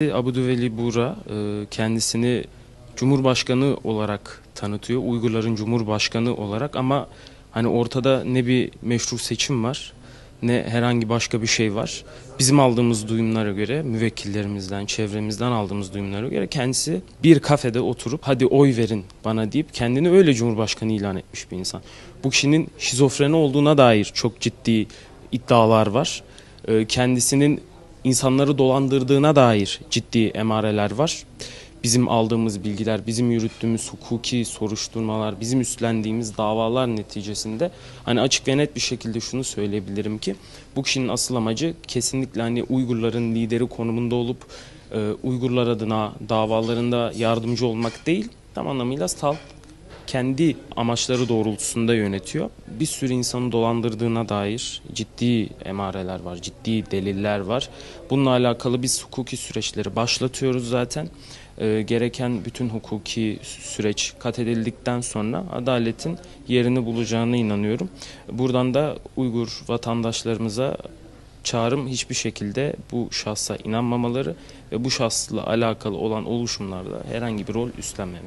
Abdülveli Buğra kendisini Cumhurbaşkanı olarak tanıtıyor. Uygurların Cumhurbaşkanı olarak ama hani ortada ne bir meşru seçim var ne herhangi başka bir şey var. Bizim aldığımız duyumlara göre, müvekkillerimizden, çevremizden aldığımız duyumlara göre kendisi bir kafede oturup hadi oy verin bana deyip kendini öyle Cumhurbaşkanı ilan etmiş bir insan. Bu kişinin şizofreni olduğuna dair çok ciddi iddialar var. Kendisinin insanları dolandırdığına dair ciddi emareler var. Bizim aldığımız bilgiler, bizim yürüttüğümüz hukuki soruşturmalar, bizim üstlendiğimiz davalar neticesinde hani açık ve net bir şekilde şunu söyleyebilirim ki bu kişinin asıl amacı kesinlikle hani Uygurların lideri konumunda olup Uygurlar adına davalarında yardımcı olmak değil, tam anlamıyla kendi amaçları doğrultusunda yönetiyor. Bir sürü insanı dolandırdığına dair ciddi emareler var, ciddi deliller var. Bununla alakalı biz hukuki süreçleri başlatıyoruz zaten. Gereken bütün hukuki süreç kat edildikten sonra adaletin yerini bulacağına inanıyorum. Buradan da Uygur vatandaşlarımıza çağrım hiçbir şekilde bu şahsa inanmamaları ve bu şahsla alakalı olan oluşumlarda herhangi bir rol üstlenmemeleri.